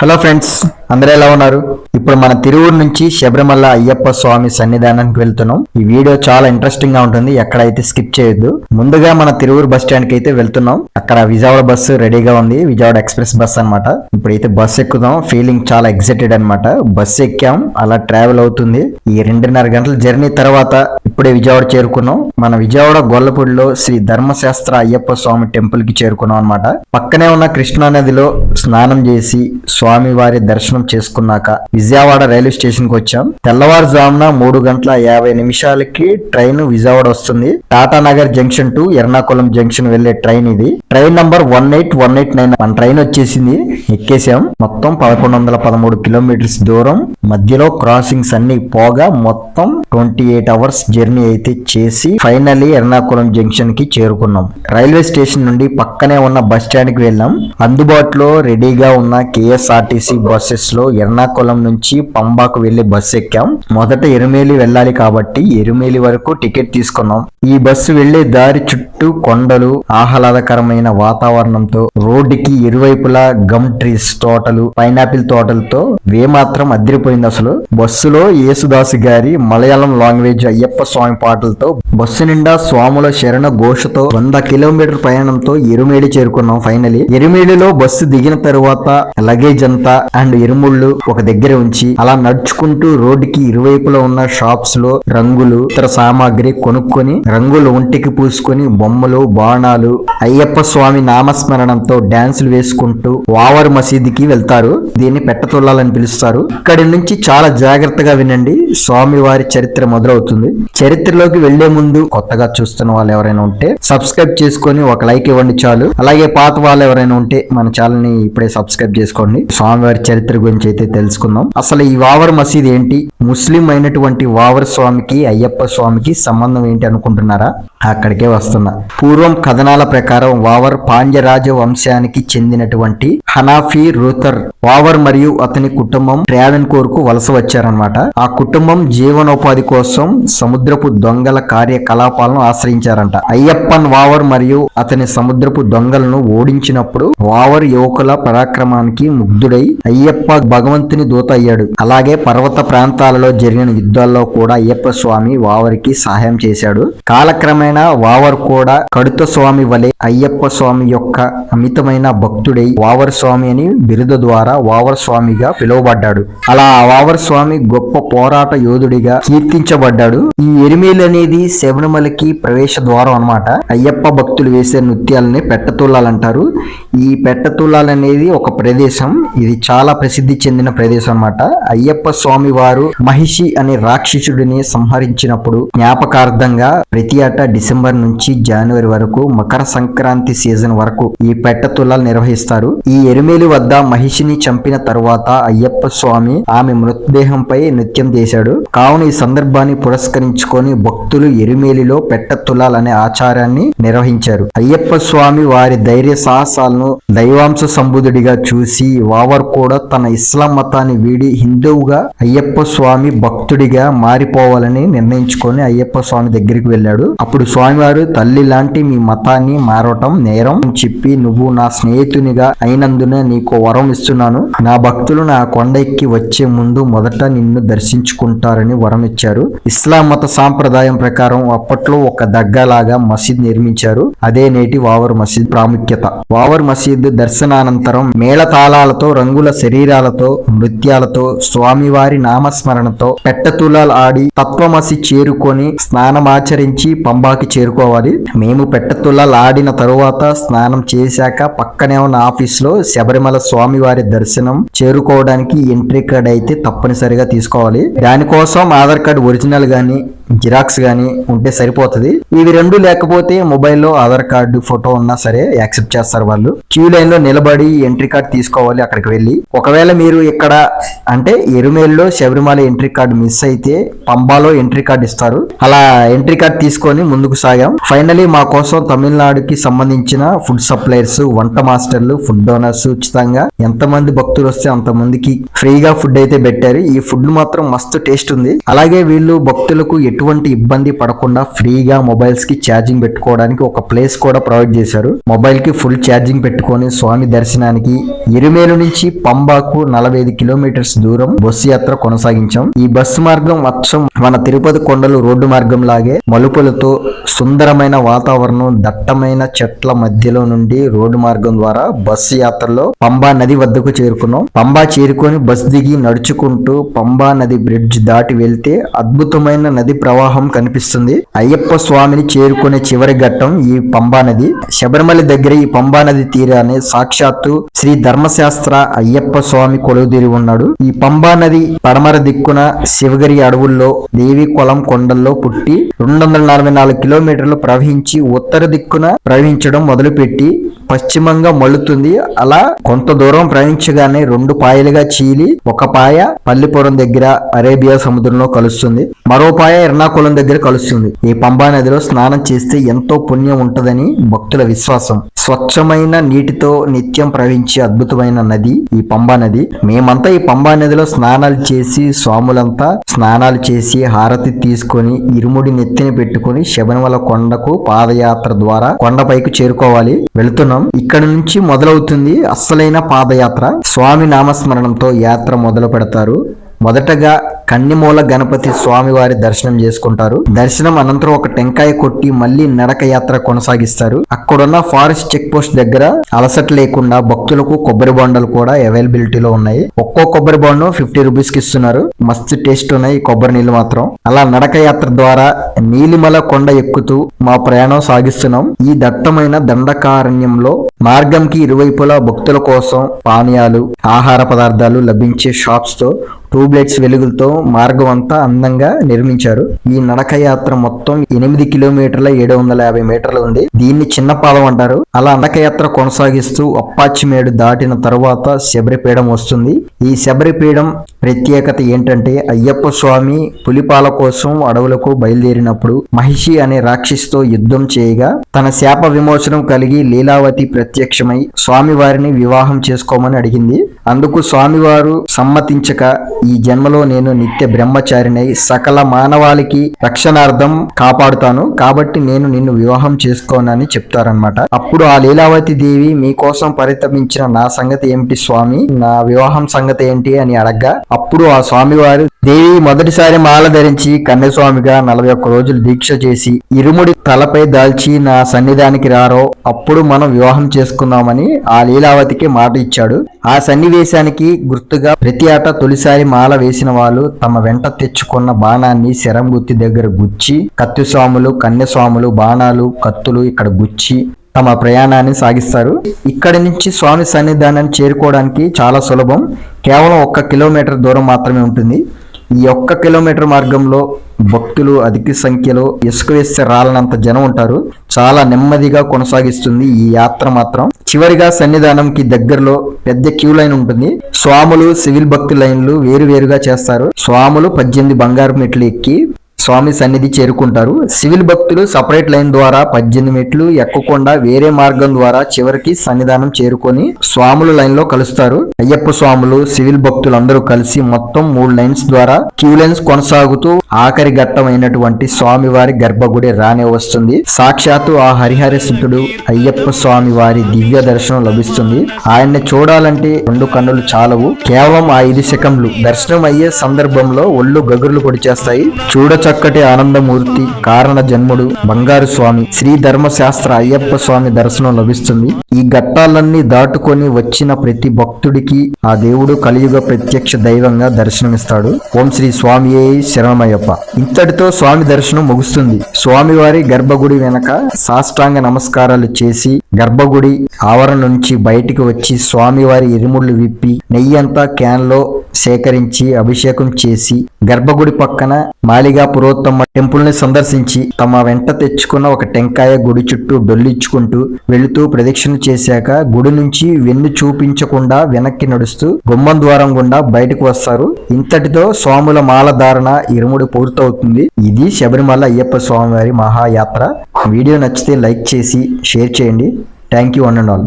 Hello friends, అందరూ ఎలా ఉన్నారు? ఇప్పుడు మన తిరువూరు నుంచి శబరిమల అయ్యప్ప స్వామి సన్నిధానానికి వెళ్తున్నాం. ఈ వీడియో చాలా ఇంట్రెస్టింగ్ గా ఉంటుంది, ఎక్కడైతే స్కిప్ చేయొద్దు. ముందుగా మన తిరువూరు బస్ స్టాండ్ కి అయితే వెళ్తున్నాం. అక్కడ విజయవాడ బస్సు రెడీగా ఉంది, విజయవాడ ఎక్స్ప్రెస్ బస్ అన్నమాట. ఇప్పుడైతే బస్ ఎక్కుదాం. ఫీలింగ్ చాలా ఎక్సైటెడ్ అన్నమాట. బస్ ఎక్కాం, అలా ట్రావెల్ అవుతుంది. ఈ 2.5 గంటల జర్నీ తర్వాత ఇప్పుడే విజయవాడ చేరుకున్నాం. మన విజయవాడ గొల్లపూడిలో శ్రీ ధర్మశాస్త్ర అయ్యప్ప స్వామి టెంపుల్ కి చేరుకున్నాం అన్నమాట. పక్కనే ఉన్న కృష్ణా నదిలో స్నానం చేసి స్వామి వారి దర్శనం చేసుకున్నాక విజయవాడ రైల్వే స్టేషన్ కి వచ్చాం. తెల్లవారుజామున 3:50 ట్రైన్ విజయవాడ వస్తుంది. Tatanagar junction to Ernakulam junction వెళ్లే ట్రైన్ ఇది. Train number 18189. మన ట్రైన్ వచ్చేసింది, ఎక్కేసాం. మొత్తం 1113 కిలోమీటర్స్ దూరం, మధ్యలో క్రాసింగ్స్ అన్ని పోగా మొత్తం 28 అవర్స్ జర్నీ అయితే చేసి ఫైనల్లీ ఎర్నాకుళం జంక్షన్ కి చేరుకున్నాం. రైల్వే స్టేషన్ నుండి పక్కనే ఉన్న బస్ స్టాండ్ కి వెళ్ళాం. అందుబాటులో రెడీగా ఉన్న కేఎస్ఆర్టీసీ బస్సెస్ లో ఎర్నాకుళం నుంచి పంబాకు వెళ్లే బస్సు ఎక్కాం. మొదట ఎరుమేలి వెళ్ళాలి కాబట్టి ఎరుమేలి వరకు టికెట్ తీసుకున్నాం. ఈ బస్సు వెళ్లే దారి చుట్టూ కొండలు, ఆహ్లాదకరమైన వాతావరణంతో, రోడ్డుకి ఇరువైపులా గమ్ ట్రీస్ తోటలు, పైనాపిల్ తోటలతో మాత్రం అదిరిపోయింది. అసలు బస్సులో యేసుదాసు గారి మలయాళం లాంగ్వేజ్ అయ్యప్ప స్వామి పాటలతో బస్సు నిండా స్వాముల శరణ ఘోషతో 100 కిలోమీటర్ ప్రయాణంతో ఎరుమేలి చేరుకున్నాం. ఫైనలీ ఎరుమేలిలో బస్సు దిగిన తరువాత లగేజ్ అంతా అండ్ ఎరుముళ్ళు ఒక దగ్గర ఉంచి అలా నడుచుకుంటూ రోడ్డుకి ఇరువైపులా ఉన్న షాప్స్ లో రంగులు, ఇతర సామాగ్రి కొనుక్కొని రంగులు ఒంటికి పూసుకొని బొమ్మలు, బాణాలు, అయ్యప్ప స్వామి నామస్మరణంతో డాన్సులు వేసుకుంటూ వావర్ మసీదుకి వెళ్తారు. దీన్ని పెట్టతుల్లాలని పిలుస్తారు. ఇక్కడి నుంచి చాలా జాగ్రత్తగా వినండి, స్వామి వారి చరిత్ర మొదలవుతుంది. చరిత్రలోకి వెళ్లే ముందు కొత్తగా చూస్తున్న వాళ్ళు ఎవరైనా ఉంటే సబ్స్క్రైబ్ చేసుకొని ఒక లైక్ ఇవ్వండి చాలు. అలాగే పాత వాళ్ళు ఎవరైనా ఉంటే మన ఛానల్ ని ఇప్పుడే సబ్స్క్రైబ్ చేసుకోండి. స్వామివారి చరిత్ర గురించి అయితే తెలుసుకుందాం. అసలు ఈ వావర్ మసీద్ ఏంటి, ముస్లిం అయినటువంటి వావర్ స్వామికి అయ్యప్ప స్వామికి సంబంధం ఏంటి అనుకుంటున్నారా? అక్కడికే వస్తున్నా. పూర్వం కథనాల ప్రకారం వావర్ పాండ్యరాజ వంశానికి చెందినటువంటి హనాఫీ రూథర్ వావర్ మరియు అతని కుటుంబం ట్రావెన్కోర్ కు వలస వచ్చారనమాట. ఆ కుటుంబం జీవనోపాధి కోసం సముద్రపు దొంగల కార్యకలాపాలను ఆశ్రయించారంట. అయ్యప్పన్ వావర్ మరియు అతని సముద్రపు దొంగలను ఓడించినప్పుడు వావర్ యువకుల పరాక్రమానికి ముగ్ధుడై అయ్యప్ప భగవంతుని దూత అయ్యాడు. అలాగే పర్వత ప్రాంతాలలో జరిగిన యుద్ధాల్లో కూడా అయ్యప్ప స్వామి వావరికి సహాయం చేశాడు. కాలక్రమేణా వావర్ కూడా కడుత స్వామి వలె అయ్యప్ప స్వామి యొక్క అమితమైన భక్తుడై వావర్ స్వామి అని బిరుదు ద్వారా వావర్ స్వామిగా పిలువబడ్డాడు. అలా వావర్ స్వామి గొప్ప పోరాట యోధుడిగా కీర్తించబడ్డాడు. ఈ ఎరిమేలి అనేది శబరిమలకి ప్రవేశ ద్వారం అన్నమాట. అయ్యప్ప భక్తులు వేసే నృత్యాలని పెట్టతుల్లాలంటారు. ఈ పెట్టతుల్లాలనేది ఒక ప్రదేశం, ఇది చాలా ప్రసిద్ధి చెందిన ప్రదేశం అన్నమాట. అయ్యప్ప స్వామి వారు మహిషి అనే రాక్షసుడిని సంహరించినప్పుడు జ్ఞాపకార్థంగా ప్రతి ఏటా డిసెంబర్ నుంచి జనవరి వరకు మకర సంక్రాంతి సీజన్ వరకు ఈ పెట్టతుల్లాలు నిర్వహిస్తారు. ఈ ఎరిమేలి వద్ద మహిషిని చంపిన తరువాత అయ్యప్ప స్వామి ఆమె మృతదేహంపై నృత్యం చేశాడు. కావున ఈ సందర్భాన్ని పురస్కరించుకొని భక్తులు ఎరిమేలిలో పెట్టతుల్లాలు అనే ఆచారాన్ని నిర్వహించారు. అయ్యప్ప స్వామి వారి ధైర్య సాహసాలను దైవాంశ సంబుధుడిగా చూసి వావర్ కూడా తన ఇస్లాం మతాన్ని వీడి హిందువుగా అయ్యప్ప స్వామి భక్తుడిగా మారిపోవాలని నిర్ణయించుకొని అయ్యప్ప స్వామి దగ్గరికి వెళ్ళాడు. అప్పుడు స్వామివారు తల్లి లాంటి మీ మతాన్ని మారటం నేరం చెప్పి, నువ్వు నా స్నేహితునిగా అయినందున నీకు వరం ఇస్తున్నాను. నా భక్తులు నా కొండ ఎక్కి వచ్చే ముందు మొదట నిన్ను దర్శించుకుంటారని వరం ఇచ్చారు. ఇస్లాం మత సాంప్రదాయం ప్రకారం అప్పట్లో ఒక దగ్గలాగా మసీద్ నిర్మించారు. అదే నేటి వావర్ మసీద్ ప్రాముఖ్యత. వావర్ మసీద్ దర్శనానంతరం మేళతాళాలతో, రంగుల శరీరాలతో, నృత్యాలతో, స్వామివారి నామస్మరణతో పెట్టతులాలు ఆడి తత్వమసి చేరుకొని స్నానమాచరించి పంబాకి చేరుకోవాలి. మేము పెట్టతులాలు ఆడిన తరువాత స్నానం చేశాక పక్కనే ఉన్న ఆఫీస్ లో శబరిమల స్వామివారి దర్శనం చేసుకోవడానికి ఎంట్రీ కార్డ్ అయితే తప్పనిసరిగా తీసుకోవాలి. దానికోసం ఆధార్ కార్డు ఒరిజినల్ గానీ జిరాక్స్ గానీ ఉంటే సరిపోతుంది. ఇవి రెండు లేకపోతే మొబైల్లో ఆధార్ కార్డు ఫోటో ఉన్నా సరే యాక్సెప్ట్ చేస్తారు వాళ్ళు. క్యూ లైన్ లో నిలబడి ఎంట్రీ కార్డు తీసుకోవాలి అక్కడికి వెళ్ళి. ఒకవేళ మీరు ఇక్కడ అంటే ఎరుమేలిలో శబరిమల ఎంట్రీ కార్డు మిస్ అయితే పంబాలో ఎంట్రీ కార్డు ఇస్తారు. అలా ఎంట్రీ కార్డు తీసుకొని ముందుకు సాగాం. ఫైనలీ మా కోసం తమిళనాడుకి సంబంధించిన ఫుడ్ సప్లైర్స్, వంట మాస్టర్లు, ఫుడ్ డోనర్స్ ఉచితంగా ఎంతమంది భక్తులు వస్తే అంతమందికి ఫ్రీగా ఫుడ్ అయితే పెట్టారు. ఈ ఫుడ్ మాత్రం మస్తు టేస్ట్ ఉంది. అలాగే వీళ్ళు భక్తులకు ఎటువంటి ఇబ్బంది పడకుండా ఫ్రీగా మొబైల్స్ కి ఛార్జింగ్ పెట్టుకోవడానికి ఒక ప్లేస్ కూడా ప్రొవైడ్ చేశారు. మొబైల్ కి ఫుల్ ఛార్జింగ్ పెట్టుకొని స్వామి దర్శనానికి ఇరుమేలు నుంచి పంబాకు 45 కిలోమీటర్స్ దూరం బస్సు యాత్ర కొనసాగించాం. ఈ బస్సు మార్గం అచ్చం మన తిరుపతి కొండలు రోడ్డు మార్గం లాగే మలుపులతో సుందరమైన వాతావరణం, దట్టమైన చెట్ల మధ్యలో నుండి రోడ్డు మార్గం ద్వారా బస్సు యాత్రలో పంబా నది వద్దకు చేరుకున్నాం. పంబా చేరుకొని బస్ దిగి నడుచుకుంటూ పంబా నది బ్రిడ్జ్ దాటి వెళ్తే అద్భుతమైన నది ప్రవాహం కనిపిస్తుంది. అయ్యప్ప స్వామిని చేరుకునే చివరి ఘట్టం ఈ పంబా నది. శబరిమల దగ్గర ఈ పంబా నది తీరానే సాక్షాత్తు శ్రీ ధర్మశాస్త్ర అయ్యప్ప స్వామి కొలువుదీరి ఉన్నాడు. ఈ పంబా నది పడమర దిక్కున శివగిరి అడవుల్లో దేవి కొలం కొండల్లో పుట్టి 244 కిలోమీటర్లు ప్రవహించి ఉత్తర దిక్కున ప్రవహించడం మొదలుపెట్టి పశ్చిమంగా మళ్ళుతుంది. అలా కొంత దూరం ప్రవహించగానే 2 పాయలుగా చీలి ఒక పాయ పల్లిపురం దగ్గర అరేబియా సముద్రంలో కలుస్తుంది, మరో పాయ ఎర్నాకుళం దగ్గర కలుస్తుంది. ఈ పంబా నదిలో స్నానం చేస్తే ఎంతో పుణ్యం ఉంటదని భక్తుల విశ్వాసం. స్వచ్ఛమైన నీటితో నిత్యం ప్రవహించే అద్భుతమైన నది ఈ పంబా నది. మేమంతా ఈ పంబా నదిలో స్నానాలు చేసి స్వాములంతా స్నానాలు చేసి హారతి తీసుకొని ఇరుముడి నెత్తిన పెట్టుకొని శబరిమల కొండకు పాదయాత్ర ద్వారా కొండపైకి చేరుకోవాలి. వెళుతున్నాం. ఇక్కడ నుంచి మొదలవుతుంది అస్సలైన పాదయాత్ర. స్వామి నామస్మరణంతో యాత్ర మొదలు పెడతారు. మొదటగా కన్నిమూల గణపతి స్వామివారి దర్శనం చేసుకుంటారు. దర్శనం అనంతరం ఒక టెంకాయ కొట్టి మళ్లీ నడక యాత్ర కొనసాగిస్తారు. అక్కడున్న ఫారెస్ట్ చెక్ పోస్ట్ దగ్గర అలసట లేకుండా భక్తులకు కొబ్బరి బొండలు కూడా అవైలబిలిటీలో ఉన్నాయి. ఒక్కో కొబ్బరి బొండం 50 రూపీస్ కి ఇస్తున్నారు. మస్తు టేస్ట్ ఉన్నాయి ఈ కొబ్బరి నీళ్లు మాత్రం. అలా నడక యాత్ర ద్వారా నీలిమల కొండ ఎక్కుతూ మా ప్రయాణం సాగిస్తున్నాం. ఈ దట్టమైన దండకారణ్యంలో మార్గంకి ఇరువైపులా భక్తుల కోసం పానీయాలు, ఆహార పదార్థాలు లభించే షాప్స్ తో ట్యూబ్లైట్స్ వెలుగులతో మార్గం అంతా అందంగా నిర్మించారు. ఈ నడక యాత్ర మొత్తం 8 కిలోమీటర్ల 750 మీటర్లు ఉంది. దీన్ని చిన్న పాదం అంటారు. అలా నడక యాత్ర కొనసాగిస్తూ అప్పాచిమేడు దాటిన తరువాత శబరిపీఠం వస్తుంది. ఈ శబరిపీఠం ప్రత్యేకత ఏంటంటే అయ్యప్ప స్వామి పులిపాల కోసం అడవులకు బయలుదేరినప్పుడు మహిషి అనే రాక్షసితో యుద్ధం చేయగా తన శాప విమోచనం కలిగి లీలావతి ప్రత్యక్షమై స్వామివారిని వివాహం చేసుకోమని అడిగింది. అందుకు స్వామివారు సమ్మతించక ఈ జన్మలో నేను నిత్య బ్రహ్మచారినై సకల మానవాళికి రక్షణార్థం కాపాడుతాను, కాబట్టి నేను నిన్ను వివాహం చేసుకోనని చెప్తారనమాట. అప్పుడు ఆ లీలావతి దేవి మీకోసం పరితపించిన నా సంగతి ఏమిటి స్వామి, నా వివాహం సంగతి ఏంటి అని అడగ్గా అప్పుడు ఆ స్వామివారు దేవి మొదటిసారి మాల ధరించి కన్యస్వామిగా 41 రోజులు దీక్ష చేసి ఇరుముడి తలపై దాల్చి నా సన్నిధానికి రారో అప్పుడు మనం వివాహం చేసుకుందామని ఆ లీలావతికి మాట ఇచ్చాడు. ఆ సన్నివేశానికి గుర్తుగా ప్రతి ఏటా తొలిసారి మాల వేసిన వాళ్ళు తమ వెంట తెచ్చుకున్న బాణాన్ని శరం గుత్తి దగ్గర గుచ్చి కత్తిస్వాములు, కన్యస్వాములు బాణాలు కత్తులు ఇక్కడ గుచ్చి తమ ప్రయాణాన్ని సాగిస్తారు. ఇక్కడి నుంచి స్వామి సన్నిధానాన్ని చేరుకోవడానికి చాలా సులభం. కేవలం 1 కిలోమీటర్ దూరం మాత్రమే ఉంటుంది. ఈ 1 కిలోమీటర్ మార్గంలో భక్తులు అధిక సంఖ్యలో ఇసుక వేస్తే రాలనంత జనం ఉంటారు. చాలా నెమ్మదిగా కొనసాగిస్తుంది ఈ యాత్ర మాత్రం. చివరిగా సన్నిధానంకి దగ్గరలో పెద్ద క్యూ లైన్ ఉంటుంది. స్వాములు సివిల్ భక్తి లైన్లు వేరువేరుగా చేస్తారు. స్వాములు 18 బంగారు మెట్లు ఎక్కి స్వామి సన్నిధి చేరుకుంటారు. సివిల్ భక్తులు సపరేట్ లైన్ ద్వారా 18 మెట్లు ఎక్కకుండా వేరే మార్గం ద్వారా చివరికి సన్నిధానం చేరుకొని స్వాముల లైన్ లో కలుస్తారు. అయ్యప్ప స్వాములు సివిల్ భక్తులు అందరూ కలిసి మొత్తం 3 లైన్స్ ద్వారా క్యూ లైన్స్ కొనసాగుతూ ఆఖరి ఘట్టమైనటువంటి స్వామివారి గర్భగుడి రానే వస్తుంది. సాక్షాత్తు ఆ హరిహరసుతుడు అయ్యప్ప స్వామి వారి దివ్య దర్శనం లభిస్తుంది. ఆయన్ని చూడాలంటే 2 కన్నులు చాలవు. కేవలం 5 సెకండ్లు దర్శనం అయ్యే సందర్భంలో ఒళ్ళు గగుర్లు పొడిచేస్తాయి. చక్కటి ఆనందమూర్తి కారణ జన్ముడు బంగారు స్వామి శ్రీ ధర్మశాస్త్ర అయ్యప్ప స్వామి దర్శనం లభిస్తుంది. ఈ ఘట్టాలన్నీ దాటుకొని వచ్చిన ప్రతి భక్తుడికి ఆ దేవుడు కలియుగ ప్రత్యక్ష దైవంగా దర్శనమిస్తాడు. ఓం శ్రీ స్వామియే శరణమయ్యప్ప. ఇంతటితో స్వామి దర్శనం ముగుస్తుంది. స్వామివారి గర్భగుడి వెనక సాష్టాంగ నమస్కారాలు చేసి గర్భగుడి ఆవరణ నుంచి బయటికి వచ్చి స్వామివారి ఇరుముళ్ళు విప్పి నెయ్యి అంతా క్యాన్ లో సేకరించి అభిషేకం చేసి గర్భగుడి పక్కన మాలిగా పురోత్తమ టెంపుల్ ని సందర్శించి తమ వెంట తెచ్చుకున్న ఒక టెంకాయ గుడి చుట్టూ డొల్లించుకుంటూ వెళుతూ ప్రదక్షిణ చేశాక గుడి నుంచి వెన్ను చూపించకుండా వెనక్కి నడుస్తూ గుమ్మం ద్వారం గుండా బయటకు వస్తారు. ఇంతటితో స్వాముల మాల ధారణ ఇరుముడి పూర్తవుతుంది. ఇది శబరిమల అయ్యప్ప స్వామివారి మహాయాత్ర. వీడియో నచ్చితే లైక్ చేసి షేర్ చేయండి. Thank you one and all.